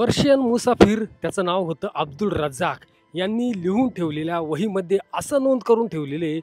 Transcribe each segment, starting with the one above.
Persian मुसाफिर त्याचं नाव होतं अब्दुल रझाक यांनी लिहून ठेवलेल्या वहीमध्ये असं नोंद करून ठेवलेले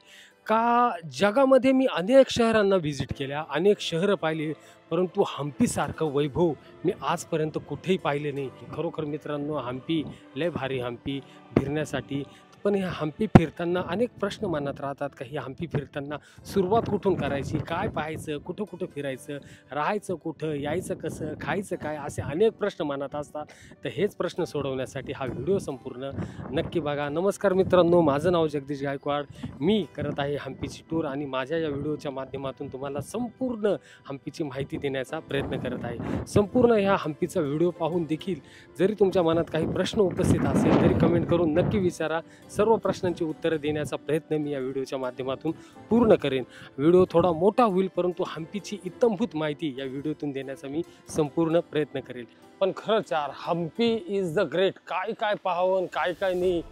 का जगामध्ये मी अनेक शहरांना व्हिजिट केल्या, अनेक शहरं पाहिली, परंतु हम्पीसारखं वैभव मी आजपर्यंत कुठेही पाहिले नाही. खरोखर मित्रांनो, हम्पी लय भारी. हम्पी फिरण्यासाठी पण ह्या हम्पी फिरताना अनेक प्रश्न मनात राहतात. का ही हम्पी फिरताना सुरुवात कुठून करायची, काय पाहायचं, कुठं कुठं फिरायचं, राहायचं कुठं, यायचं कसं, खायचं काय, असे अनेक प्रश्न मनात असतात. तर हेच प्रश्न सोडवण्यासाठी हा व्हिडिओ संपूर्ण नक्की बघा. नमस्कार मित्रांनो, माझं नाव जगदीश गायकवाड. मी करत आहे हम्पीची टूर आणि माझ्या या व्हिडिओच्या माध्यमातून तुम्हाला संपूर्ण हम्पीची माहिती देण्याचा प्रयत्न करत आहे. संपूर्ण ह्या हम्पीचा व्हिडिओ पाहून देखील जरी तुमच्या मनात काही प्रश्न उपस्थित असेल तरी कमेंट करून नक्की विचारा. सर्व प्रश्नांची उत्तरं देण्याचा प्रयत्न मी या व्हिडिओच्या माध्यमातून पूर्ण करेन. व्हिडिओ थोडा मोठा होईल, परंतु हम्पीची इत्थंभूत माहिती या व्हिडिओतून देण्याचा मी संपूर्ण प्रयत्न करेल. पण खरंच यार, हम्पी इज द ग्रेट. काय काय पाहावं, काय काय नाही,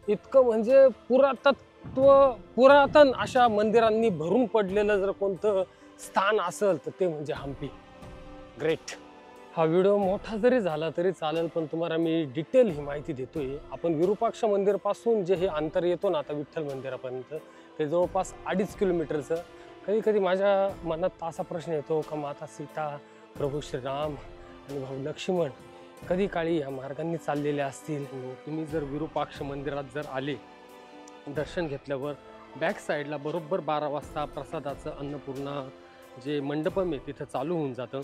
इतकं म्हणजे पुरातन अशा मंदिरांनी भरून पडलेलं जर कोणतं स्थान असेल तर ते म्हणजे हम्पी. ग्रेट. हा व्हिडिओ मोठा जरी झाला तरी चालेल, पण तुम्हाला मी डिटेल ही माहिती देतोय. आपण विरूपाक्ष मंदिरपासून जे हे अंतर येतो ना आता विठ्ठल मंदिरापर्यंत, ते जवळपास 2.5 किलोमीटरचं. कधी कधी माझ्या मनात असा प्रश्न येतो का माता सीता, प्रभू श्रीराम आणि भाऊ लक्ष्मण कधी काळी या मार्गांनी चाललेले असतील. तुम्ही जर विरूपाक्ष मंदिरात जर आले, दर्शन घेतल्यावर बॅक साईडला बरोबर 12 वाजता प्रसादाचं अन्नपूर्णा जे मंडपम आहे तिथं चालू होऊन जातं.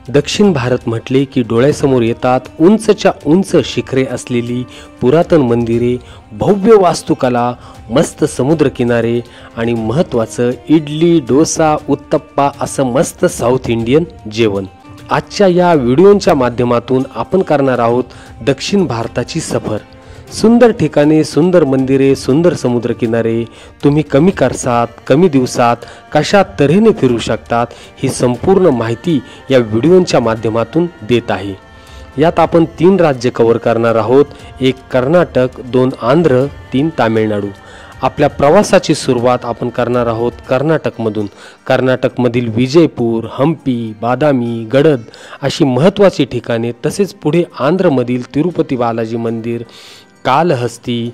दक्षिण भारत म्हटले की डोळ्यासमोर येतात उंचच्या उंच शिखरे असलेली पुरातन मंदिरे, भव्य वास्तुकला, मस्त समुद्रकिनारे आणि महत्त्वाचं इडली, डोसा, उत्तप्पा असं मस्त साऊथ इंडियन जेवण. आजच्या या व्हिडिओच्या माध्यमातून आपण करणार आहोत दक्षिण भारताची सफर. सुंदर ठिकाणे, सुंदर मंदिरे, सुंदर समुद्रकिनारे तुम्ही कमी खर्चात, कमी दिवसात कशा तऱ्हेने फिरू शकतात ही संपूर्ण माहिती या व्हिडिओच्या माध्यमातून देत आहे. यात आपण 3 राज्य कव्हर करणार आहोत. 1 कर्नाटक, 2 आंध्र, 3 तामिळनाडू. आपल्या प्रवासाची सुरुवात आपण करणार आहोत कर्नाटकमधून. कर्नाटकमधील विजयपूर, हम्पी, बादामी, गडद अशी महत्त्वाची ठिकाणे, तसेच पुढे आंध्रमधील तिरुपती बालाजी मंदिर, कालहस्ती.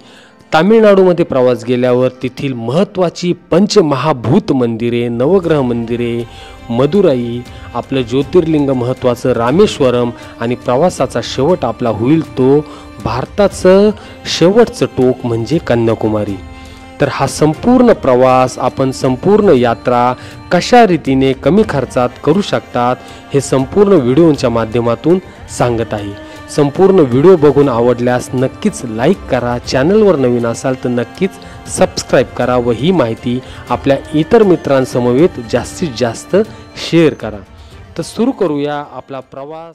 तामिळनाडूमध्ये प्रवास गेल्यावर तेथील महत्त्वाची पंचमहाभूत मंदिरे, नवग्रह मंदिरे, मदुराई, आपलं ज्योतिर्लिंग महत्त्वाचं रामेश्वरम आणि प्रवासाचा शेवट आपला होईल तो भारताचं शेवटचं टोक म्हणजे कन्याकुमारी. तर हा संपूर्ण प्रवास, आपण संपूर्ण यात्रा कशा रीतीने कमी खर्चात करू शकतात हे संपूर्ण व्हिडिओच्या माध्यमातून सांगत आहे. संपूर्ण व्हिडिओ बघून आवडल्यास नक्कीच लाईक करा. चॅनलवर नवीन असाल तर नक्कीच सबस्क्राईब करा व ही माहिती आपल्या इतर मित्रांसमवेत जास्तीत जास्त शेअर करा. तर सुरू करूया आपला प्रवास.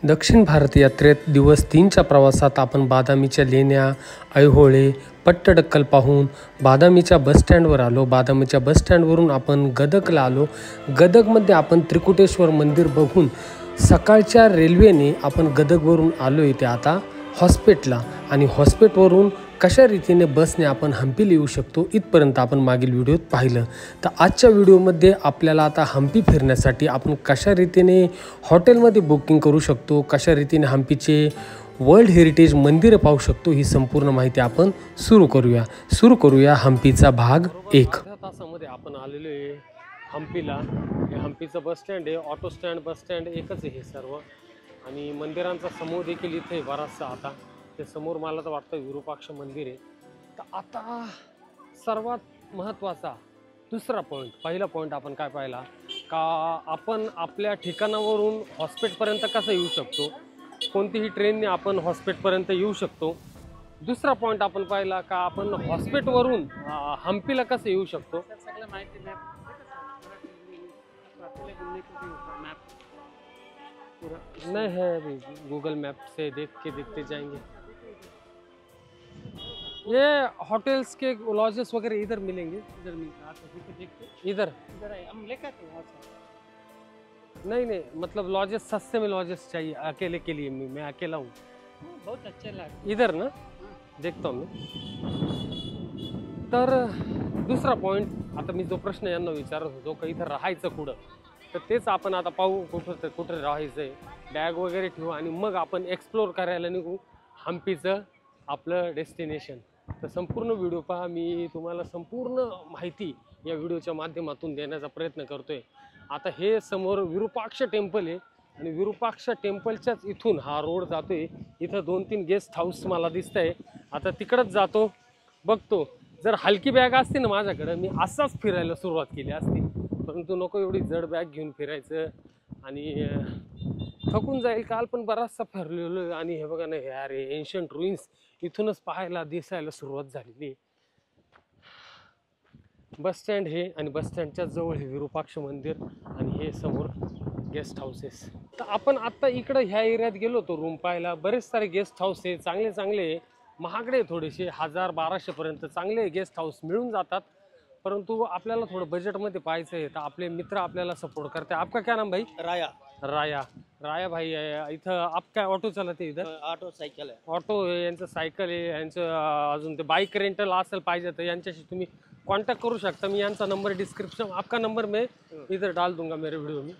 दक्षिण भारत यात्रेत दिवस 3च्या प्रवासात आपण बादामीच्या लेण्या, ऐहोळे, पट्टडक्कल पाहून बादामीच्या बसस्टँडवर आलो. बादामीच्या बसस्टँडवरून आपण गदगला आलो. गदगमध्ये आपण त्रिकुटेश्वर मंदिर बघून सकाळच्या रेल्वेने आपण गदगवरून आलो इथे आता हॉस्पेटला, आणि हॉस्पेटवरून कशा रीतीने बसने आपण हम्पीला येऊ शकतो इथपर्यंत आपण मागील व्हिडिओत पाहिलं. तर आजच्या व्हिडिओमध्ये आपल्याला आता हम्पी फिरण्यासाठी आपण कशा रीतीने हॉटेलमध्ये बुकिंग करू शकतो, कशा रीतीने हम्पीचे वर्ल्ड हेरिटेज मंदिरं पाहू शकतो ही संपूर्ण माहिती आपण सुरू करूया हम्पीचा भाग 1. अर्ध्या तासामध्ये आपण आलेलो आहे हम्पीला. हे हम्पीचं बस स्टँड आहे, ऑटो स्टँड, बस स्टँड एकच आहे हे सर्व, आणि मंदिरांचा समूह देखील इथे बराचसा. आता ते समोर मला तर वाटतं विरूपाक्ष मंदिर आहे. तर आता सर्वात महत्त्वाचा दुसरा पॉईंट, पहिला पॉईंट आपण काय पाहिला का आपण आपल्या ठिकाणावरून हॉस्पिटलपर्यंत कसं येऊ शकतो, कोणतीही ट्रेनने आपण हॉस्पिटलपर्यंत येऊ शकतो. दुसरा पॉईंट आपण पाहिला का आपण हॉस्पिटलवरून हम्पीला कसं येऊ शकतो. सगळं माहिती पूरा? नहीं है, अभी गूगल मैप से देख के देखते जाएंगे। ये होटल्स के लॉजेस वगैरह इधर मिलेंगे? इधर मिलता है तो ठीक है, देखते इधर इधर आए हम लेकर आते हैं वहाँ से। नहीं नहीं, मतलब लॉजेस सस्ते में लॉजेस चाहिए अकेले के लिए। मैं अकेला हूँ बहुत अच्छे लागते इधर ना, देखतो मी। तर दुसरा पॉईंट, आता मी जो प्रश्न यांना विचारत होतो का इथं राहायचं कुठं, तर तेच आपण आता पाहू कुठं राहायचं आहे, बॅग वगैरे ठेवू आणि मग आपण एक्सप्लोर करायला निघू हम्पीचं आपलं डेस्टिनेशन। तर संपूर्ण व्हिडिओ पहा, मी तुम्हाला संपूर्ण माहिती या व्हिडिओच्या माध्यमातून देण्याचा प्रयत्न करतोय। आता हे समोर विरूपाक्ष टेम्पल आहे आणि विरूपाक्ष टेम्पलच्याच इथून हा रोड जातोय। इथं 2-3 गेस्ट हाऊस मला दिसतंय। आता तिकडंच जातो, बघतो। जर हलकी बॅग असते ना माझ्याकडे, मी असाच फिरायला सुरुवात केली असती, परंतु नको एवढी जड बॅग घेऊन फिरायचं आणि थकून जाईल। काल पण बराचसा फिरलेलो आणि हे बघा ना यार, एन्शंट रुईन्स इथूनच पाहायला दिसायला सुरुवात झालेली। बस स्टँड हे आणि बस स्टँडच्या जवळ हे विरूपाक्ष मंदिर आणि हे समोर गेस्ट हाऊसेस। तर आपण आता इकडं ह्या एरियात गेलो होतो रूम पाहायला। बरेच सारे गेस्ट हाऊस आहे, चांगले चांगले, महागडे थोडेसे, 1000-1200 पर्यंत चांगले गेस्ट हाऊस मिळून जातात। परंतु आपल्याला थोडं बजेटमध्ये पाहायचं आहे, तर आपले मित्र आपल्याला सपोर्ट करते। आपका क्या नाम भाई? राया। राया, राया भाई आहे इथं। आप काय ऑटो चालवते इधर? ऑटो सायकल आहे। ऑटो आहे यांचं, सायकल आहे यांचं, अजून ते बाईक रेंटल असेल पाहिजे तर यांच्याशी तुम्ही कॉन्टॅक्ट करू शकता। मी यांचा नंबर डिस्क्रिप्शन, आपका नंबर मैं इधर डाल दूंगा मेरे व्हिडिओ में।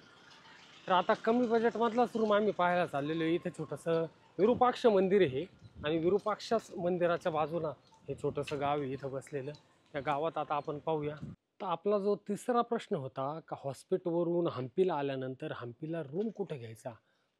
तर आता कमी बजेटमधलाच रूम आम्ही पाहायला चाललेलो आहे। इथं छोटंसं विरूपाक्ष मंदिर आहे आणि विरूपाक्ष मंदिराच्या बाजूला हे छोटंसं गाव आहे इथं बसलेलं। त्या गावात आता आपण पाहूया। तर आपला जो तिसरा प्रश्न होता का हॉस्पिटलवरून हम्पीला आल्यानंतर हम्पीला रूम कुठे घ्यायचा,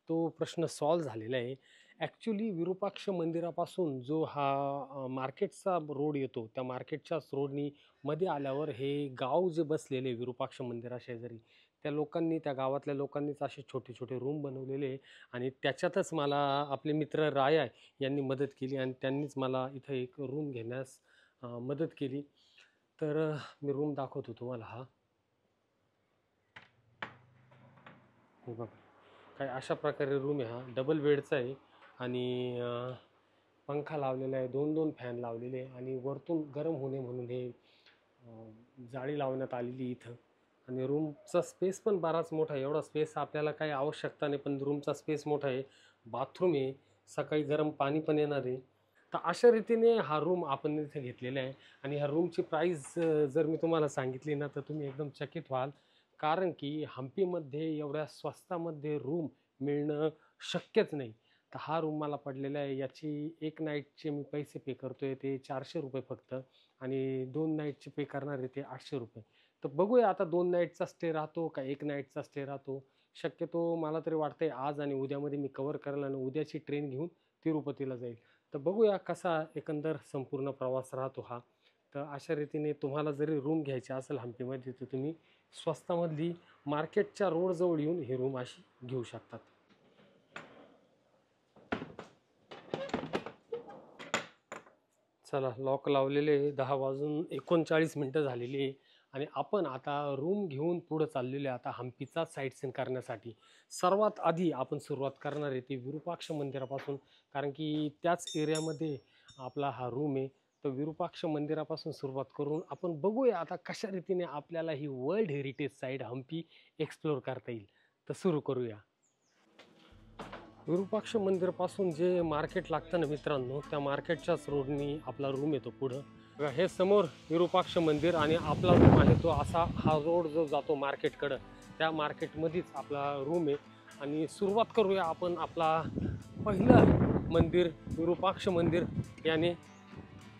तो प्रश्न सॉल्व झालेला आहे। ॲक्च्युली विरूपाक्ष मंदिरापासून जो हा मार्केटचा रोड येतो, त्या मार्केटच्याच रोडनी मध्ये आल्यावर हे गाव जे बसलेले विरूपाक्ष मंदिराशेजारी, त्या लोकांनी, त्या गावातल्या लोकांनीच असे छोटे छोटे रूम बनवलेले आणि त्याच्यातच मला आपले मित्र राया यांनी मदत केली आणि त्यांनीच मला इथं एक रूम घेण्यास मदत केली। तर मी रूम दाखवतो तुम्हाला। हा हे बघा, काय अशा प्रकारे रूम आहे। हा डबल बेडचा आहे आणि पंखा लावलेला आहे, 2-2 फॅन लावलेले आहे आणि वरतून गरम होणे म्हणून हे जाळी लावण्यात आलेली इथं। आणि रूमचा स्पेस पण बराच मोठा आहे। एवढा स्पेस आपल्याला काही आवश्यकता नाही, पण रूमचा स्पेस मोठा आहे। बाथरूम आहे, सकाळी गरम पाणी पण येणार आहे। तर अशा रीतीने हा रूम आपण इथे घेतलेला आहे आणि ह्या रूमची प्राईस जर मी तुम्हाला सांगितली ना, तर तुम्ही एकदम चकित व्हाल, कारण की हम्पीमध्ये एवढ्या स्वस्तामध्ये रूम मिळणं शक्यच नाही। तर हा रूम मला पडलेला आहे, याची 1 नाईटचे मी पैसे पे करतोय ते 400 रुपये फक्त आणि 2 नाईटचे पे करणार आहे ते 800 रुपये। तर बघूया आता 2 नाईटचा स्टे राहतो का 1 नाईटचा स्टे राहतो। शक्यतो मला तरी वाटतंय आज आणि उद्यामध्ये मी कवर करेल आणि उद्याची ट्रेन घेऊन तिरुपतीला जाईल। तर बघूया कसा एकंदर संपूर्ण प्रवास राहतो हा। तर अशा रीतीने तुम्हाला जरी रूम घ्यायची असेल हम्पीमध्ये, तर तुम्ही स्वस्तामधली मार्केटच्या रोडजवळ येऊन ही रूम अशी घेऊ शकतात। चला, लॉक लावलेले 10:39 झालेली आहे आणि आपण आता रूम घेऊन पुढे चाललेलो आहे आता हम्पीचा साईट सीन करण्यासाठी। सर्वात आधी आपण सुरुवात करणार आहे ते विरूपाक्ष मंदिरापासून, कारण की त्याच एरियामध्ये आपला हा रूम आहे। तर विरूपाक्ष मंदिरापासून सुरुवात करून आपण बघूया आता कशा रीतीने आपल्याला ही world heritage site Hampi explore करता येईल। तर सुरू करूया। विरूपाक्ष मंदिरापासून जे मार्केट लागतं ना मित्रांनो, त्या मार्केटच्याच रोडनी आपला रूम येतो पुढं। बघा, हे समोर विरूपाक्ष मंदिर आणि आपला रूम आहे तो असा हा रोड जो जातो मार्केटकडं, त्या मार्केटमध्येच आपला रूम आहे। आणि सुरुवात करूया आपण आपला पहिलं मंदिर विरूपाक्ष मंदिर याने।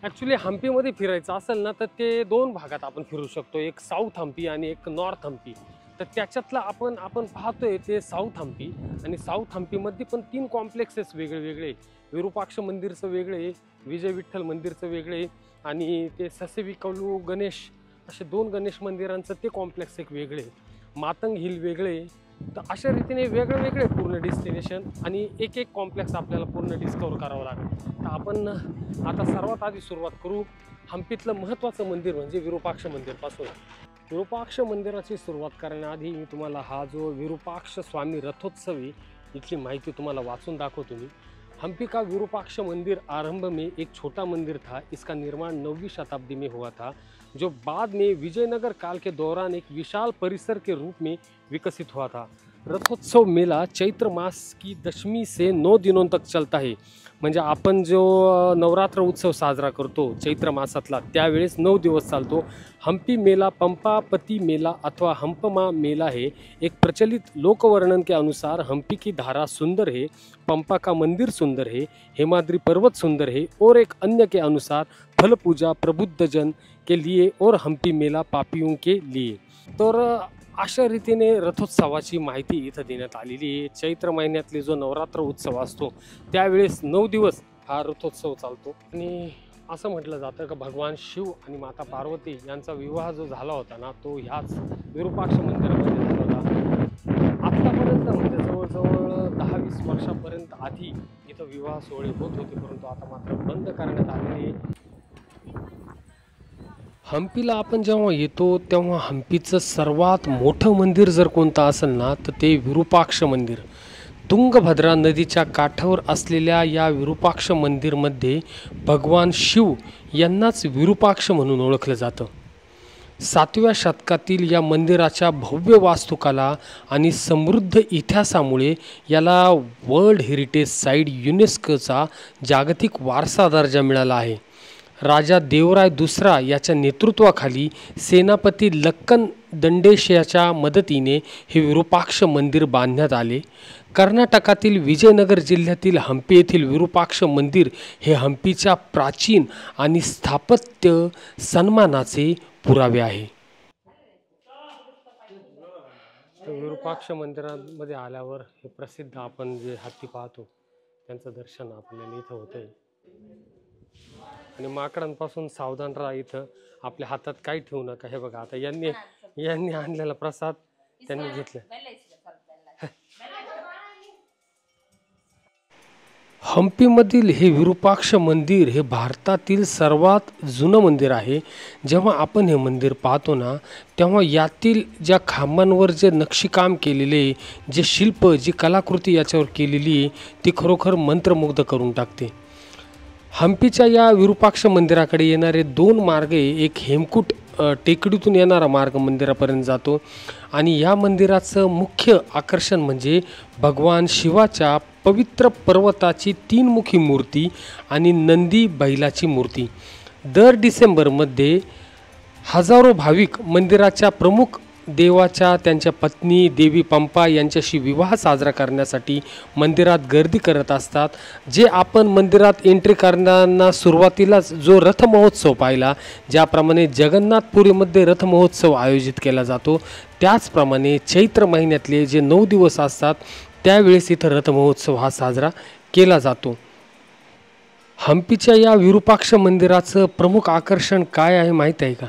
ॲक्च्युली हम्पीमध्ये फिरायचं असेल ना, तर ते 2 भागात आपण फिरू शकतो, एक साऊथ हम्पी आणि एक नॉर्थ हम्पी। तर त्याच्यातला आपण पाहतोय ते साऊथ हम्पी आणि साऊथ हम्पीमध्ये पण 3 कॉम्प्लेक्सेस वेगळे वेगळे। विरूपाक्ष मंदिरचं वेगळे, विजय विठ्ठल मंदिरचं वेगळे आणि ते ससेविकलू गणेश, असे 2 गणेश मंदिरांचं ते कॉम्प्लेक्स एक वेगळे, मातंग हिल वेगळे। तर अशा रीतीने वेगळे वेगळे पूर्ण डेस्टिनेशन आणि एक एक कॉम्प्लेक्स आपल्याला पूर्ण डिस्कवर करावं लागेल। तर आपण आता सर्वात आधी सुरुवात करू हम्पीतलं महत्त्वाचं मंदिर म्हणजे विरूपाक्ष मंदिरपासून। विरूपाक्ष मंदिराची सुरुवात करण्याआधी मी तुम्हाला हा जो विरूपाक्ष स्वामी रथोत्सवी इथली माहिती तुम्हाला वाचून दाखवतो मी। हम्पी का विरूपाक्ष मंदिर आरंभ में एक छोटा मंदिर था। इसका निर्माण 9वीं शताब्दी में हुआ था, जो बाद में विजयनगर काल के दौरान एक विशाल परिसर के रूप में विकसित हुआ था। रथोत्सव मेला चैत्र मास की दशमी से 9 दिनों तक चलता है। म्हणजे आपण जो नवरात्र उत्सव साजरा करतो चैत्र मासातला त्यावेळेस 9 दिवस चालतो। हम्पी मेला पंपापती मेला अथवा हम्पमा मेला है। एक प्रचलित लोकवर्णन के अनुसार हम्पी की धारा सुंदर है, पंपा का मंदिर सुंदर है, हेमाद्री पर्वत सुंदर है और एक अन्य के अनुसार फल पूजा प्रबुद्धजन के लिए और हम्पी मेला पापियों के लिए। तर अशा रीतीने रथोत्सवाची माहिती इथं देण्यात आलेली आहे। चैत्र महिन्यातले जो नवरात्र उत्सव असतो त्यावेळेस 9 दिवस हा रथोत्सव चालतो आणि असं म्हटलं जातं की भगवान शिव आणि माता पार्वती यांचा विवाह जो झाला होता ना तो ह्याच विरूपाक्ष मंदिरामध्ये झाला होता। आत्तापर्यंत म्हणजे जवळजवळ 10-20 वर्षापर्यंत आधी इथं विवाह सोहळे होत होते, परंतु आता मात्र बंद करण्यात आलेले। हम्पीला आपण जेव्हा येतो तेव्हा हम्पीचं सर्वात मोठं मंदिर जर कोणतं असेल ना तर ते विरूपाक्ष मंदिर। तुंगभद्रा नदीच्या काठावर असलेल्या या विरूपाक्ष मंदिरमध्ये भगवान शिव यांनाच विरूपाक्ष म्हणून ओळखलं जातं। 7व्या शतकातील या मंदिराच्या भव्य वास्तुकला आणि समृद्ध इतिहासामुळे याला वर्ल्ड हेरिटेज साइट युनेस्कोचा जागतिक वारसा दर्जा मिळाला आहे। राजा देवराय दुसरा याच्या नेतृत्वाखाली सेनापती लक्कन दंडेशाच्या मदतीने हे विरूपाक्ष मंदिर बांधण्यात आले। कर्नाटकातील विजयनगर जिल्ह्यातील हम्पी येथील विरूपाक्ष मंदिर हे हम्पीच्या प्राचीन आणि स्थापत्य सन्मानाचे पुरावे आहे। विरूपाक्ष मंदिरामध्ये आल्यावर हे प्रसिद्ध आपण जे हत्ती पाहतो त्यांचं दर्शन आपल्याला इथं होतंय आणि माकडांपासून सावधान राहा। इथं आपल्या हातात काही ठेवू नका। हे बघा आता यांनी आणलेला प्रसाद त्यांनी घेतला। हम्पीमधील हे विरूपाक्ष मंदिर हे भारतातील सर्वात जुनं मंदिर आहे। जेव्हा आपण हे मंदिर पाहतो ना तेव्हा यातील ज्या खांबांवर जे नक्षीकाम केलेले, जे शिल्प, जी कलाकृती याच्यावर केलेली आहे ती खरोखर मंत्रमुग्ध करून टाकते। हम्पीच्या या विरूपाक्ष मंदिराकडे येणारे 2 मार्ग आहे। एक हेमकूट टेकडीतून येणारा मार्ग मंदिरापर्यंत जातो आणि या मंदिराचं मुख्य आकर्षण म्हणजे भगवान शिवाच्या पवित्र पर्वताची 3मुखी मूर्ती आणि नंदी बैलाची मूर्ती। दर डिसेंबरमध्ये हजारो भाविक मंदिराच्या प्रमुख देवाच्या त्यांच्या पत्नी देवी पंपा यांच्याशी विवाह साजरा करण्यासाठी मंदिरात गर्दी करत असतात। जे आपण मंदिरात एंट्री करताना सुरुवातीलाच जो रथ महोत्सव पाहिला, ज्याप्रमाणे जगन्नाथपुरीमध्ये रथ महोत्सव आयोजित केला जातो त्याचप्रमाणे चैत्र महिन्यातले जे 9 दिवस असतात त्यावेळेस इथं रथ महोत्सव हा साजरा केला जातो। हम्पीच्या या विरूपाक्ष मंदिराचं प्रमुख आकर्षण काय आहे माहीत आहे का?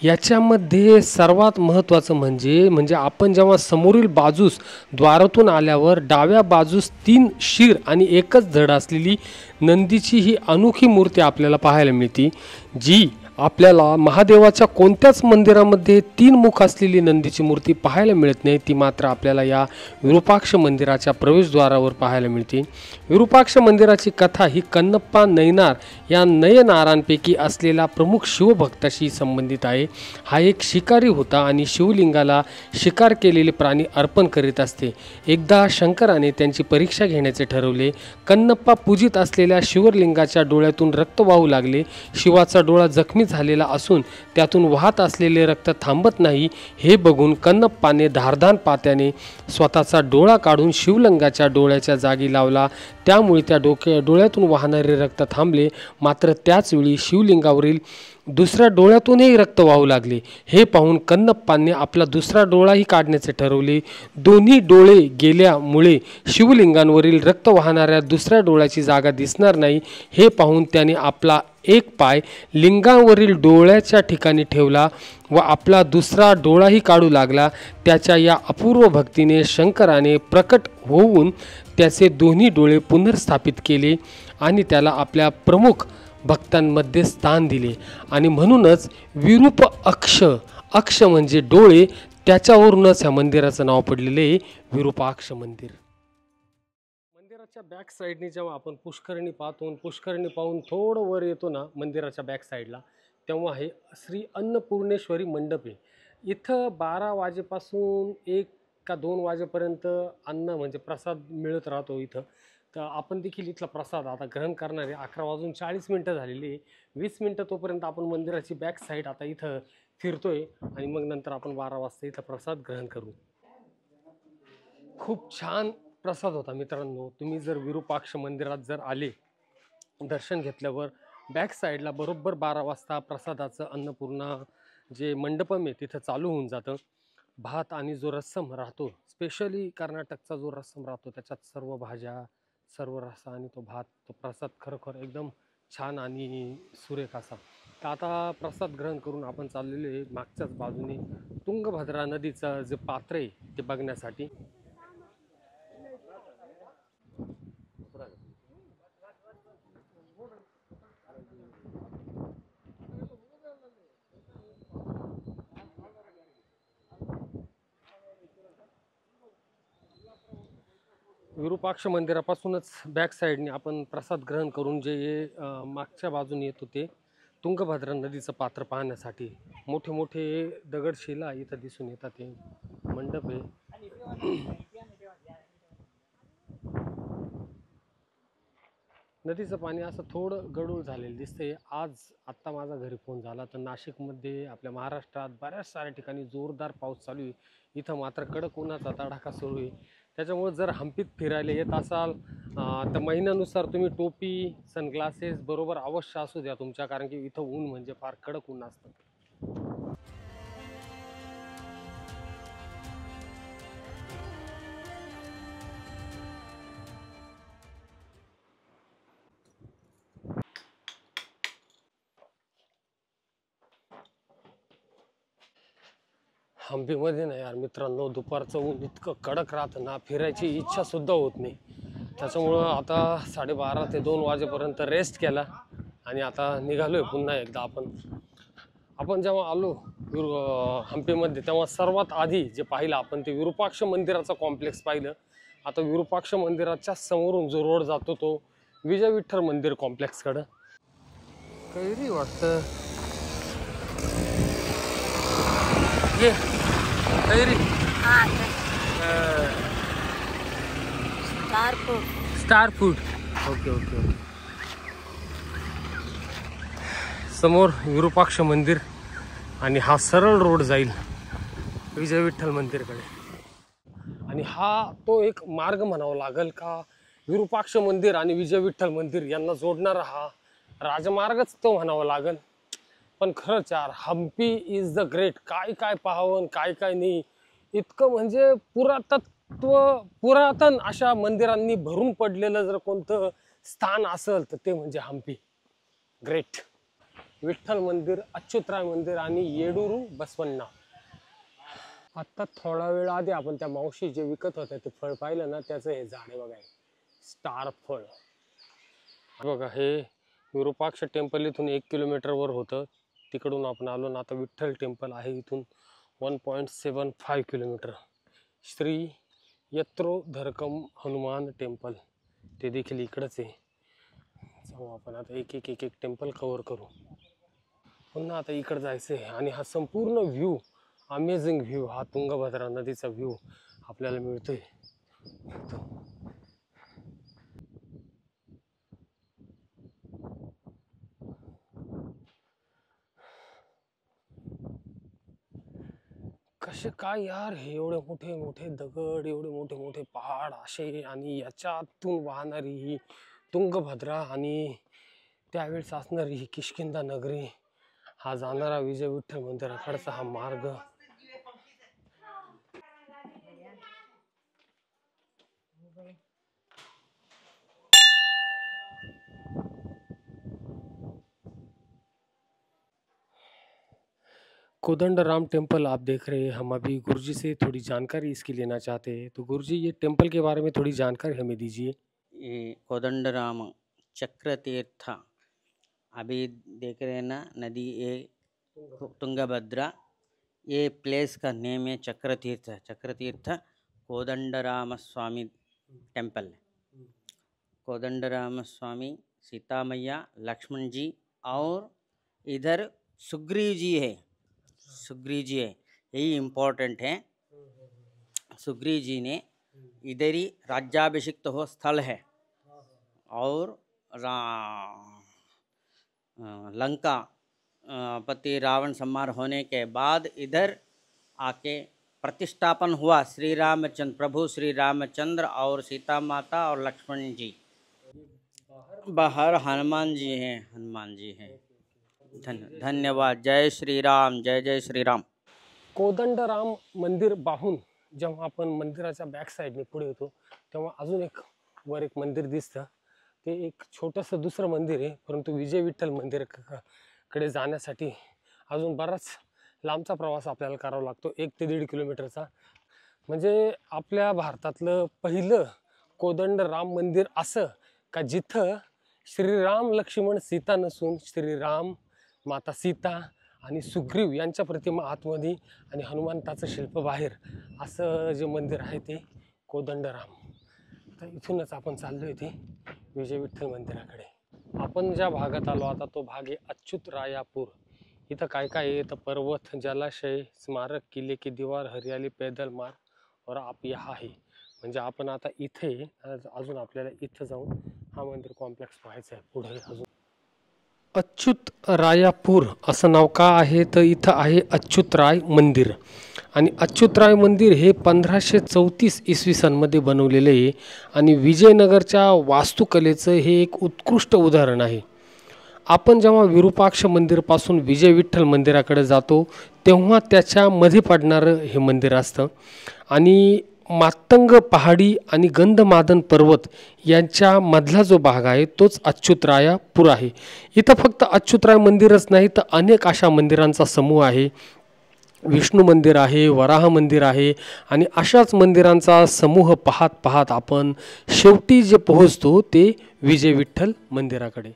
याच्यामध्ये सर्वात महत्त्वाचं म्हणजे आपण जेव्हा समोरील बाजूस द्वारातून आल्यावर डाव्या बाजूस 3 शीर आणि एकच धड असलेली नंदीची ही अनोखी मूर्ती आपल्याला पाहायला मिळते, जी आपल्याला महादेवाच्या कोणत्याच मंदिरामध्ये 3 मुख असलेली नंदीची मूर्ती पाहायला मिळत नाही। ती मात्र आपल्याला या विरूपाक्ष मंदिराच्या प्रवेशद्वारावर पाहायला मिळते। विरूपाक्ष मंदिराची कथा ही कन्नप्पा नयनार या नयनारांपैकी असलेला प्रमुख शिवभक्ताशी संबंधित आहे। हा एक शिकारी होता आणि शिवलिंगाला शिकार केलेले प्राणी अर्पण करीत असते। एकदा शंकराने त्यांची परीक्षा घेण्याचे ठरवले। कन्नप्पा पूजित असलेल्या शिवलिंगाच्या डोळ्यातून रक्त वाहू लागले। शिवाचा डोळा जखमी झालेला असून त्यातून वाहत असलेले रक्त थांबत नाही। हे बघून कन्नप्पाने धारदार पात्याने स्वतःचा डोळा काढून शिवलिंगाच्या डोळ्याच्या जागी लावला। त्यामुळे त्या डोळ्यातून वाहणारे रक्त थांबले। मात्र त्याच वेळी शिवलिंगावरील दुसऱ्या डोळ्यातूनही रक्त वाहू लागले। हे पाहून कन्नप्पाने आपला दुसरा डोळाही काढण्याचे ठरवले। दोन्ही डोळे गेल्यामुळे शिवलिंगावरील रक्त वाहणाऱ्या दुसऱ्या डोळ्याची जागा दिसणार नाही। हे पाहून त्याने आपला एक पाय लिंगावरील डोळ्याच्या ठिकाणी ठेवला व आपला दुसरा डोळाही काढू लागला। त्याच्या या अपूर्व भक्तीने शंकराने प्रकट होऊन त्याचे दोन्ही डोळे पुनर्स्थापित केले आणि त्याला आपल्या प्रमुख भक्तांमध्ये स्थान दिले आणि म्हणूनच विरूप अक्ष म्हणजे डोळे, त्याच्यावरूनच या मंदिराचं नाव पडलेले विरूपाक्ष मंदिर। मंदिराच्या बॅक साईडने जेव्हा आपण पुष्करणी पाहतो, पुष्करणी पाहून थोडं वर येतो ना मंदिराच्या बॅक साईडला, तेव्हा हे श्री अन्नपूर्णेश्वरी मंडप आहे. इथं 12 वाजेपासून 1 का 2 वाजेपर्यंत अन्न म्हणजे प्रसाद मिळत राहतो इथं. तर आपण देखील इथला प्रसाद आता ग्रहण करणार आहे. 11 वाजून 40 मिनटं झालेली आहे. 20 मिनटं तोपर्यंत आपण मंदिराची बॅक साईड आता इथं फिरतोय आणि मग नंतर आपण 12 वाजता इथं प्रसाद ग्रहण करू. खूप छान प्रसाद होता मित्रांनो. तुम्ही जर विरूपाक्ष मंदिरात जर आले, दर्शन घेतल्यावर बॅक साईडला बरोबर 12 वाजता प्रसादाचं अन्नपूर्णा जे मंडपम आहे तिथं चालू होऊन जातं. भात आणि जो रस्सम राहतो, स्पेशली कर्नाटकचा जो रस्सम राहतो त्याच्यात सर्व भाज्या, सर्व रस्सा आणि तो भात, तो प्रसाद खरोखर एकदम छान आणि सुरेख असा. तर आता प्रसाद ग्रहण करून आपण चाललेलो आहे मागच्याच बाजूने तुंगभद्रा नदीचं जे पात्र आहे ते बघण्यासाठी. विरूपाक्ष मंदिरापासूनच बॅक साईडने आपण प्रसाद ग्रहण करून जे मागच्या बाजूने येत होते तुंगभद्रा नदीचं पात्र पाहण्यासाठी. मोठे मोठे दगडशिला इथं दिसून येतात. ते मंडप आहे. नदीचं पाणी असं थोडं गढूळ झालेलं दिसतंय. आत्ता माझा घरी फोन झाला तर नाशिकमध्ये आपल्या महाराष्ट्रात बऱ्याच साऱ्या ठिकाणी जोरदार पाऊस चालू आहे. इथं मात्र कडक उन्हाचा तडाखा सुरू आहे. त्याच्यामुळे जर हंपीत फिरायला येत असाल तर महिन्यानुसार तुम्ही टोपी, सनग्लासेस बरोबर अवश्य असू द्या तुमच्या, कारण की इथं ऊन म्हणजे फार कडक ऊन असतं. हंपीमध्ये ना यार मित्रांनो, दुपारचं ऊन इतकं कडक राहतं ना, फिरायची इच्छा सुद्धा होत नाही. त्याच्यामुळं आता 12:30 ते 2 वाजेपर्यंत रेस्ट केला आणि आता निघालोय पुन्हा एकदा. आपण जेव्हा आलो हंपीमध्ये तेव्हा सर्वात आधी जे पाहिलं आपण ते विरूपाक्ष मंदिराचं कॉम्प्लेक्स पाहिलं. आता विरूपाक्ष मंदिराच्या समोरून जो रोड जातो तो विजय विठ्ठल मंदिर कॉम्प्लेक्सकडं. कैरी वाटतं ये कैरी. Star food. Okay okay okay. समोर विरूपाक्ष मंदिर आणि हा सरळ रोड जाईल विजय विठ्ठल मंदिरकडे. आणि हा तो एक मार्ग म्हणावा लागेल का विरूपाक्ष मंदिर आणि विजय विठ्ठल मंदिर यांना जोडणारा हा राजमार्गच तो म्हणावा लागेल. पण खरंच यार हम्पी इज द ग्रेट. काय काय पाहावं काय काय नाही, इतकं म्हणजे पुरातन अशा मंदिरांनी भरून पडलेलं जर कोणतं स्थान असेल तर ते म्हणजे हम्पी. ग्रेट. विठ्ठल मंदिर, अच्युतराय मंदिर आणि येडूरू बसवण्णा. आता थोडा वेळ आधी आपण त्या मावशी जे विकत होत्या ते फळ पाहिलं ना, त्याचं हे झाड आहे बघा, स्टार फळ. बघा हे विरूपाक्ष टेम्पल इथून 1 किलोमीटरवर होतं. तिकडून आपण आलो ना. आता विठ्ठल टेम्पल आहे इथून 1.75 किलोमीटर. श्री यत्रोधरकम हनुमान टेम्पल ते देखील इकडंच आहे. जाऊ आपण आता एक एक एक एक टेम्पल कव्हर करू. पुन्हा आता इकडं जायचं आहे. आणि हा संपूर्ण व्ह्यू, अमेझिंग व्ह्यू, हा तुंगभद्रा नदीचा व्ह्यू आपल्याला मिळतोय. कसे काय यार हे एवढे मोठे मोठे दगड, एवढे मोठे मोठे पहाड असे, आणि याच्यातून वाहणारी ही तुंगभद्रा आणि त्यावेळेस असणारी ही किष्किंधा नगरी, हा जाणारा विजय विठ्ठल मंदिराकडचा हा मार्ग. कोदंडराम टेम्पल आप देख रहे हैं. हम अभी गुरुजी से थोड़ी जानकारी इसकी लेना चाहते हैं. तो गुरुजी ये टेम्पल के बारे में थोड़ी जानकारी हमें दीजिए. ये कोदंडराम चक्र तीर्थ अभी देख रहे हैं ना, नदी ये तुंगभद्रा, ये प्लेस का नेम है चक्र तीर्थ कोदंडराम स्वामी टेम्पल. कोदंडराम स्वामी, सीता मैया, लक्ष्मण जी और इधर सुग्रीव जी है। सुग्रीव जी है, यही इम्पोर्टेंट है। सुग्रीव जी ने इधर ही राज्याभिषिक्त हो स्थल है और लंका पति रावण संहार होने के बाद इधर आके प्रतिष्ठापन हुआ श्री रामचंद्र, प्रभु श्री रामचंद्र और सीता माता और लक्ष्मण जी। बाहर हनुमान जी हैं, हनुमान जी हैं। धन्यवाद। जय श्री राम, जय जय श्री राम। कोदंडराम मंदिर पाहून जेव्हा आपण मंदिराच्या बॅक साईडने पुढे येतो तेव्हा अजून एक वर एक मंदिर दिसतं। ते एक छोटंसं दुसरं मंदिर आहे, परंतु विजय विठ्ठल मंदिर कडे जाण्यासाठी अजून बराच लांबचा प्रवास आपल्याला करावा लागतो, 1 ते 1.5 किलोमीटरचा। म्हणजे आपल्या भारतातलं पहिलं कोदंडराम मंदिर असं का जिथं श्रीराम लक्ष्मण सीता नसून श्रीराम, माता सीता आणि सुग्रीव यांच्या प्रतिमा आतमध्ये आणि हनुमंताचं शिल्प बाहेर असं जे मंदिर आहे ते कोदंडराम। तर इथूनच आपण चाललोय ते विजय विठ्ठल मंदिराकडे। आपण ज्या भागात आलो आता तो भाग आहे अच्युत रायापूर। इथं काय काय आहे तर पर्वत, जलाशय, स्मारक, किले की दीवार, हरियाली, पैदल मार्ग और आप यहाँ है। म्हणजे आपण आता इथे अजून आपल्याला इथं जाऊन हा मंदिर कॉम्प्लेक्स पाहायचा आहे पुढे अजून। अच्युत रायापूर असं नाव का आहे तर इथं आहे अच्युतराय मंदिर आणि अच्युतराय मंदिर हे 1534 इसवी सनमध्ये बनवलेले आहे आणि विजयनगरच्या वास्तुकलेचं हे एक उत्कृष्ट उदाहरण आहे। आपण जेव्हा विरूपाक्ष मंदिरपासून विजय विठ्ठल मंदिराकडे जातो तेव्हा त्याच्या मध्ये पडणारं हे मंदिर असतं आणि मातंग पहाडी आणि गंधमादन पर्वत यांच्या मधला जो भाग आहे तोच अच्युतरायापूर आहे। इथं फक्त अच्युतराय मंदिरच नाही तर अनेक अशा मंदिरांचा समूह आहे। विष्णू मंदिर आहे, वराह मंदिर आहे आणि अशाच मंदिरांचा समूह पाहत पाहत आपण शेवटी जे पोहोचतो ते विजय विठ्ठल मंदिराकडे।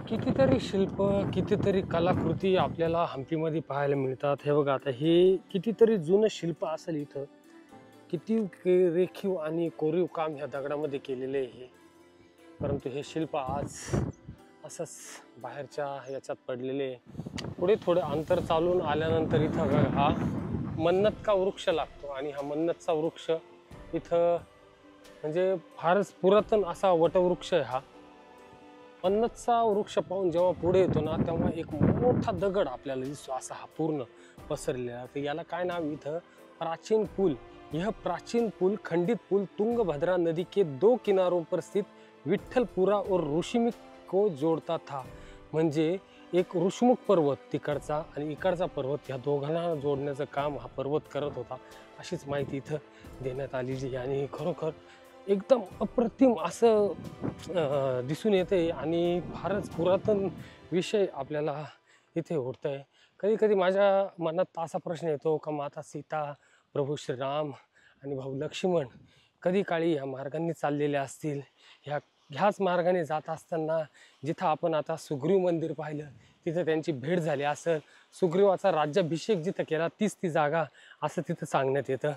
कितीतरी शिल्प, कितीतरी कलाकृती आपल्याला हम्पीमध्ये पाहायला मिळतात। हे बघा आता हे कितीतरी जुनं शिल्प असेल, इथं किती रेखीव आणि कोरीव काम ह्या दगडामध्ये केलेले आहे, परंतु हे शिल्प आज असंच बाहेरच्या याच्यात पडलेले। पुढे थोडे अंतर चालून आल्यानंतर इथं हा मन्नत का वृक्ष लागतो आणि हा मन्नतचा वृक्ष इथं म्हणजे फारच पुरातन असा वटवृक्ष आहे हा। मन्नतचा वृक्ष पाहून जेव्हा पुढे येतो ना तेव्हा एक मोठा दगड आपल्याला दिसतो असा हा पूर्ण पसरलेला। तर याला काय नाव इथं प्राचीन पुल। यह प्राचीन पुल खंडित पुल तुंगभद्रा नदी के 2 किनारों पर स्थित विठ्ठलपुरा और ऋषिमुख को जोड़ता था। म्हणजे एक ऋषिमुख पर्वत तिकडचा आणि इकडचा पर्वत या दोघांना जोडण्याचं काम हा पर्वत करत होता, अशीच माहिती इथं देण्यात आलेली आणि खरोखर एकदम अप्रतिम असं दिसून येते आणि फारच पुरातन विषय आपल्याला इथे होतंय। कधी कधी माझ्या मनात असा प्रश्न येतो का माता सीता, प्रभू श्रीराम आणि भाऊ लक्ष्मण कधी काळी ह्या मार्गाने चाललेले असतील। ह्याच मार्गाने जात असताना जिथं आपण आता सुग्रीव मंदिर पाहिलं तिथं त्यांची भेट झाली असेल। सुग्रीवाचा राज्याभिषेक जिथं केला तीच ती जागा असं तिथं सांगण्यात येतं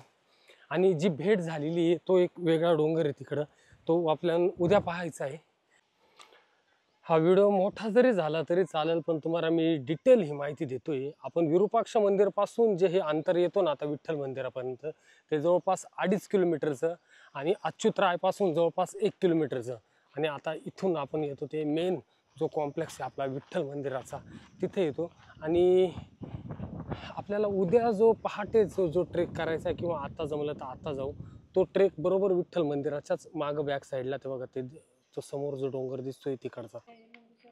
आणि जी भेट झालेली आहे तो एक वेगळा डोंगर आहे तिकडं, तो आपल्याला उद्या पाहायचा आहे। हा व्हिडिओ मोठा जरी झाला तरी चालेल, पण तुम्हाला मी डिटेल ही माहिती देतोय। आपण विरूपाक्ष मंदिरपासून जे हे अंतर येतो ना आता विठ्ठल मंदिरापर्यंत ते जवळपास 2.5 किलोमीटरचं आणि अच्युतरायपासून जवळपास 1 किलोमीटरचं आणि आता इथून आपण येतो ते मेन जो कॉम्प्लेक्स आहे आपला विठ्ठल मंदिराचा तिथे येतो आणि आपल्याला उद्या जो पहाटे जो ट्रेक करायचा किंवा आता जमलं तर आता जाऊ, तो ट्रेक बरोबर विठ्ठल मंदिराच्याच मागं बॅक साईडला ते बघा ते तो समोर जो डोंगर दिसतोय तिकडचा।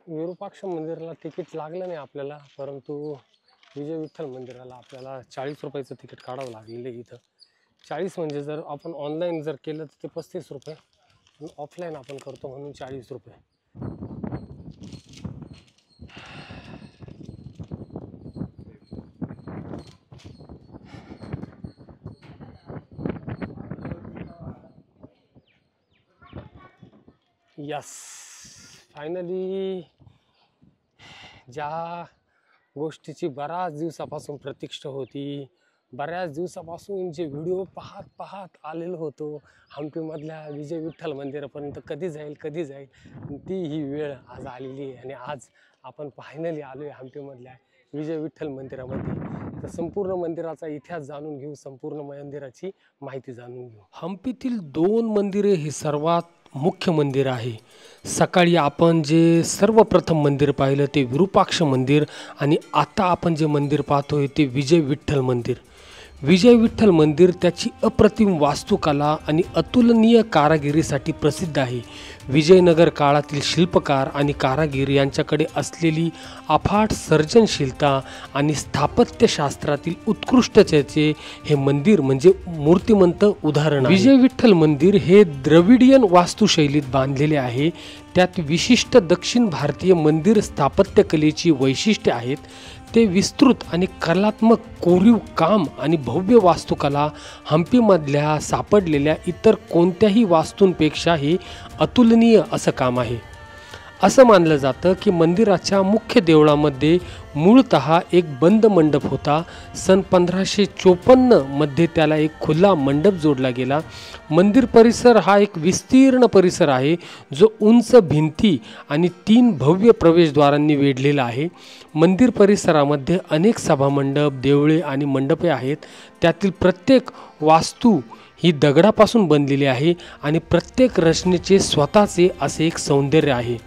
विरूपाक्ष मंदिराला तिकीट लागलं नाही आपल्याला, परंतु विजय विठ्ठल मंदिराला आपल्याला 40 रुपयाचं तिकीट काढावं लागलेलं आहे। इथं 40 म्हणजे जर आपण ऑनलाईन जर केलं तर ते 35 रुपये, ऑफलाईन आपण करतो म्हणून 40 रुपये। यस, फायनली ज्या गोष्टीची बराच दिवसापासून प्रतीक्षा होती बऱ्याच दिवसापासून जे व्हिडिओ पाहत आलेलो होतो हम्पीमधल्या विजय विठ्ठल मंदिरापर्यंत, कधी जाईल ती ही वेळ आज आलेली आहे. आणि आज आपण फायनली आलो आहे हम्पीमधल्या विजय विठ्ठल मंदिरामध्ये. तर संपूर्ण मंदिराचा इतिहास जाणून घेऊ, संपूर्ण मंदिराची माहिती जाणून घेऊ. हम्पीतील 2 मंदिरे ही सर्वात मुख्य मंदिर आहे. सकाळी आपण जे सर्वप्रथम मंदिर पाहिलं ते विरूपाक्ष मंदिर, आणि आता आपण जे मंदिर पाहतोय ते विजय विठ्ठल मंदिर. विजय विठ्ठल मंदिर त्याची अप्रतिम वास्तुकला आणि अतुलनीय कारागिरीसाठी प्रसिद्ध आहे. विजयनगर काळातील शिल्पकार आणि कारागीर यांच्याकडे असलेली अफाट सर्जनशीलता आणि स्थापत्यशास्त्रातील उत्कृष्टतेचे हे मंदिर म्हणजे मूर्तिमंत उदाहरण आहे. विजय विठ्ठल मंदिर हे द्रविडियन वास्तुशैलीत बांधलेले आहे. त्यात विशिष्ट दक्षिण भारतीय मंदिर स्थापत्यकलेची वैशिष्ट्ये आहेत. ते विस्तृत आणि कलात्मक कोरीव काम आणि भव्य वास्तुकला हम्पीमधल्या सापडलेल्या इतर कोणत्याही वास्तूंपेक्षाही अतुलनीय असं काम आहे. असं मानलं जातं की मंदिराच्या मुख्य देवळामध्ये मूळतः एक बंद मंडप होता. सन 1554 मध्ये त्याला एक खुला मंडप जोडला गेला. मंदिर परिसर हा एक विस्तीर्ण परिसर आहे जो उंच भिंती आणि 3 भव्य प्रवेशद्वारांनी वेढलेला आहे. मंदिर परिसरामध्ये अनेक सभामंडप, देवळे आणि मंडपे आहेत. त्यातील प्रत्येक वास्तू ही दगडापासून बनलेली आहे आणि प्रत्येक रचनेचे स्वतःचे असे एक सौंदर्य आहे.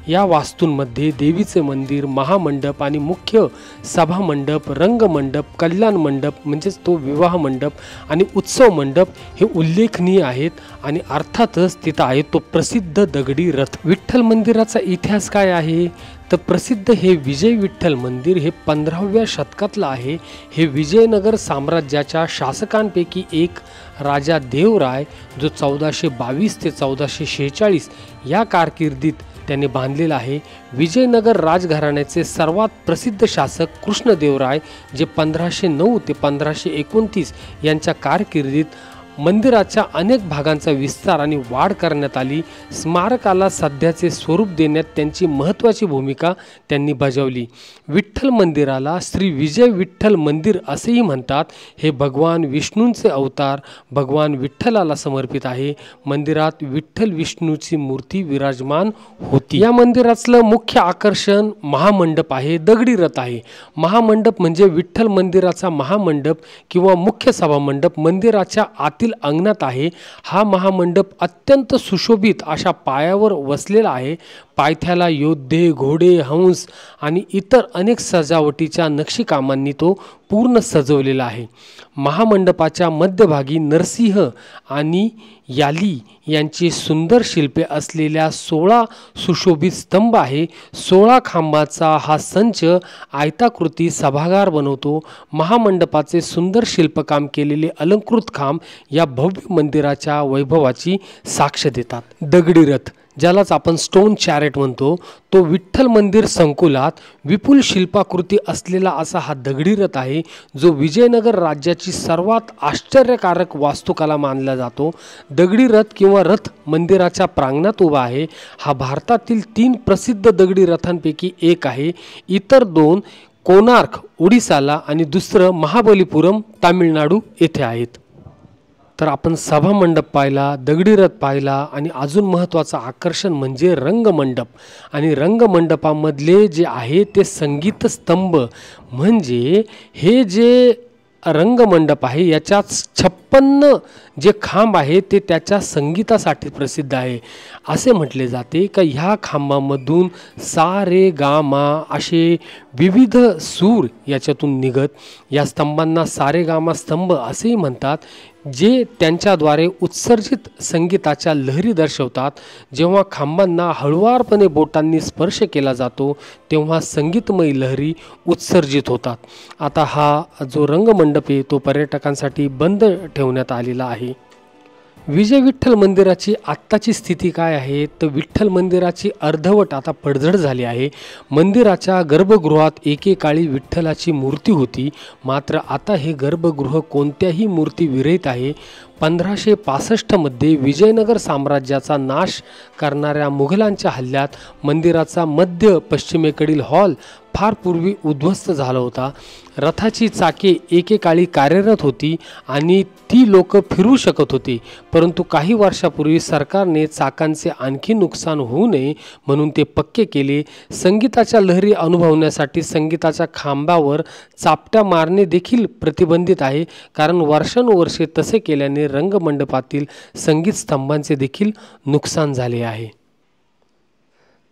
या वास्तूंमध्ये देवीचे मंदिर, महामंडप आणि मुख्य सभामंडप, रंगमंडप, कल्याण मंडप म्हणजेच तो विवाह मंडप आणि उत्सव मंडप हे उल्लेखनीय आहेत. आणि अर्थातच तिथं आहे तो प्रसिद्ध दगडी रथ. विठ्ठल मंदिराचा इतिहास काय आहे तर प्रसिद्ध हे विजय विठ्ठल मंदिर हे 15व्या शतकातलं आहे. हे विजयनगर साम्राज्याच्या शासकांपैकी एक राजा देवराय जो 1422 ते 1446 या कारकिर्दीत त्याने बांधलेला आहे. विजयनगर राजघराण्याचे सर्वात प्रसिद्ध शासक कृष्णदेवराय जे 1509 ते 1529 यांच्या कारकिर्दीत मंदिराच्या अनेक भागांचा विस्तार आणि वाढ करण्यात आली. स्मारकाला सध्याचे स्वरूप देण्यात त्यांची महत्त्वाची भूमिका त्यांनी बजावली. विठ्ठल मंदिराला श्री विजय विठ्ठल मंदिर असेही म्हणतात. हे भगवान विष्णूंचे अवतार भगवान विठ्ठलाला समर्पित आहे. मंदिरात विठ्ठल विष्णूची मूर्ती विराजमान होती. या मंदिरातलं मुख्य आकर्षण महामंडप आहे, दगडी रथ आहे. महामंडप म्हणजे विठ्ठल मंदिराचा महामंडप किंवा मुख्य सभामंडप मंदिराच्या आतील अंगणात आहे. हा महामंडप अत्यंत सुशोभित अशा पायावर वसलेला आहे. पायथ्याला योद्धे, घोडे, हंस आणि इतर अनेक सजावटीच्या नक्षीकामांनी तो पूर्ण सजवलेला आहे. महामंडपाच्या मध्यभागी नरसिंह आणि याली यांची सुंदर शिल्पे असलेल्या 16 सुशोभित स्तंभ आहे. 16 खांबाचा हा संच आयताकृती सभागार बनवतो. महामंडपाचे सुंदर शिल्पकाम केलेले अलंकृत खांब या भव्य मंदिराच्या वैभवाची साक्ष देतात. दगडी रथ ज्यालाच आपण स्टोन चॅरेट म्हणतो, तो विठ्ठल मंदिर संकुलात विपुल शिल्पाकृती असलेला असा हा दगडी रथ आहे जो विजयनगर राज्याची सर्वात आश्चर्यकारक वास्तुकला मानला जातो. दगडी रथ किंवा रथ मंदिराच्या प्रांगणात उभा आहे. हा भारतातील 3 प्रसिद्ध दगडी रथांपैकी एक आहे. इतर 2 कोणार्क ओडिसाला आणि दुसरं महाबलीपुरम तामिळनाडू येथे आहेत. तर आपण सभामंडप पाहिला, दगडी रथ पाहिला आणि अजून महत्त्वाचं आकर्षण म्हणजे रंगमंडप. आणि रंगमंडपामधले जे आहे ते संगीत स्तंभ म्हणजे हे जे रंगमंडप आहे याच्यात 56 जे खांब आहे ते त्याच्या संगीतासाठी प्रसिद्ध आहे. असे म्हटले जाते की ह्या खांबामधून सा रे गा मा असे विविध सूर याच्यातून निघत. या स्तंभांना सारेगामा स्तंभ असेही म्हणतात, जे त्यांच्याद्वारे उत्सर्जित संगीताच्या लहरी दर्शवतात. जेव्हा खांबांना हळुवारपणे बोटांनी स्पर्श केला जातो तेव्हा संगीतमय लहरी उत्सर्जित होतात. आता हा जो रंगमंडप आहे तो पर्यटकांसाठी बंद ठेवण्यात आलेला आहे. विजय विठ्ठल मंदिराची आत्ताची स्थिती काय आहे तर विठ्ठल मंदिराची अर्धवट आता पडझड झाली आहे. मंदिराच्या गर्भगृहात एकेकाळी विठ्ठलाची मूर्ती होती, मात्र आता हे गर्भगृह कोणत्याही मूर्ती विरहित आहे. 1565 मध्ये विजयनगर साम्राज्याचा नाश करणाऱ्या मुघलांच्या हल्ल्यात मंदिराचा मध्य पश्चिमेकडील हॉल फार पूर्वी उद्ध्वस्त झाला होता. रथाची चाके एकेकाळी कार्यरत होती आणि ती लोक फिरू शकत होती, परंतु काही वर्षापूर्वी सरकारने चाकांचे आणखी नुकसान होऊ नये म्हणून ते पक्के केले. संगीताच्या लहरी अनुभवण्यासाठी संगीताच्या खांबावर चापट्या मारणे देखील प्रतिबंधित आहे, कारण वर्षानुवर्षे तसे केल्याने रंगमंडपातील संगीत स्तंभांचे देखील नुकसान झाले आहे.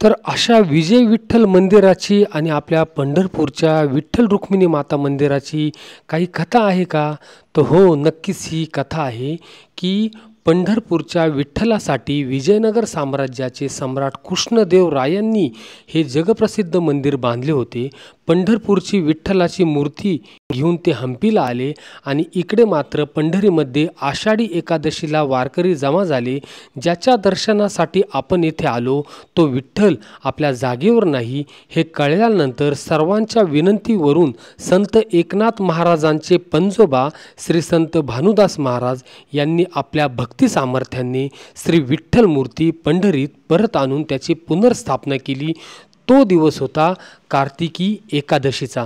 तर अशा विजय विठ्ठल मंदिराची आणि आपल्या पंढरपूरच्या विठ्ठल रुक्मिणी माता मंदिराची काही कथा आहे का? तर हो, नक्कीच ही कथा आहे की पंढरपूरच्या विठ्ठलासाठी विजयनगर साम्राज्याचे सम्राट कृष्णदेव रायांनी हे जगप्रसिद्ध मंदिर बांधले होते. पंढरपूरची विठ्ठलाची मूर्ती घेऊन ते हंपीला आले आणि इकडे मात्र पंढरीमध्ये आषाढी एकादशीला वारकरी जमा झाले. ज्याच्या दर्शनासाठी आपण येथे आलो तो विठ्ठल आपल्या जागेवर नाही हे कळल्यानंतर सर्वांच्या विनंतीवरून संत एकनाथ महाराजांचे पंजोबा श्री संत भानुदास महाराज यांनी आपल्या भक्ती सामर्थ्याने श्री विठ्ठल मूर्ती पंढरीत परत आणून त्याची पुनर्स्थापना केली. तो दिवस होता कार्तिकी एकादशीचा.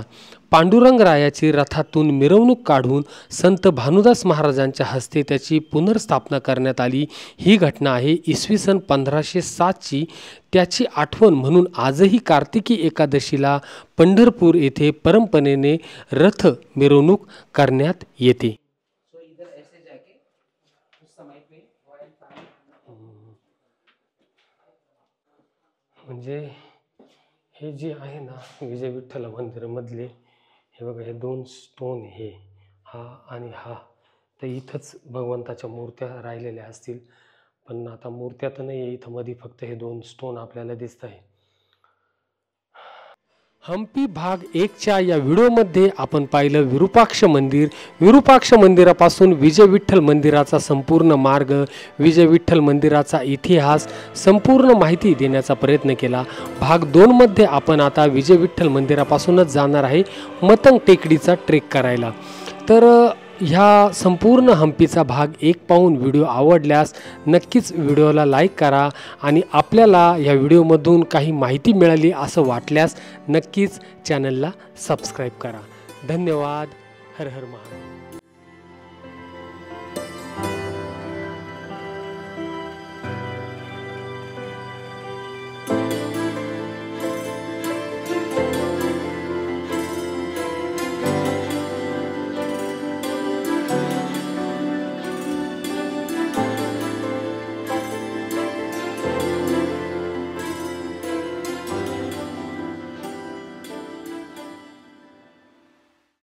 पांडुरंगरायाची रथातून मिरवणूक काढून संत भानुदास महाराजांच्या हस्ते त्याची पुनर्स्थापना करण्यात आली. ही घटना आहे इसवी सन 1507ची. त्याची आठवण म्हणून आजही कार्तिकी एकादशीला पंढरपूर येथे परंपरेने रथ मिरवणूक करण्यात येते. म्हणजे हे जे आहे ना विजय विठ्ठल मंदिरामधले, हे बघा, हे 2 स्टोन, हे हा आणि हा, तर इथंच भगवंताच्या मूर्त्या राहिलेल्या असतील, पण आता मूर्त्या तर नाही आहे इथं, मध्ये फक्त हे 2 स्टोन आपल्याला दिसत आहे. हम्पी भाग 1च्या या व्हिडिओमध्ये आपण पाहिलं विरूपाक्ष मंदिर. विरूपाक्ष मंदिरापासून विजय विठ्ठल मंदिराचा संपूर्ण मार्ग, विजय विठ्ठल मंदिराचा इतिहास, संपूर्ण माहिती देण्याचा प्रयत्न केला. भाग 2मध्ये आपण आता विजय विठ्ठल मंदिरापासूनच जाणार आहे मतंग टेकडीचा ट्रेक करायला. तर ह्या संपूर्ण हम्पीचा भाग 1 पाहून व्हिडिओ आवडल्यास नक्कीच व्हिडिओला लाईक करा आणि आपल्याला या व्हिडिओमधून काही माहिती मिळाली असं वाटल्यास नक्कीच चॅनलला सबस्क्राईब करा. धन्यवाद. हर हर महादेव.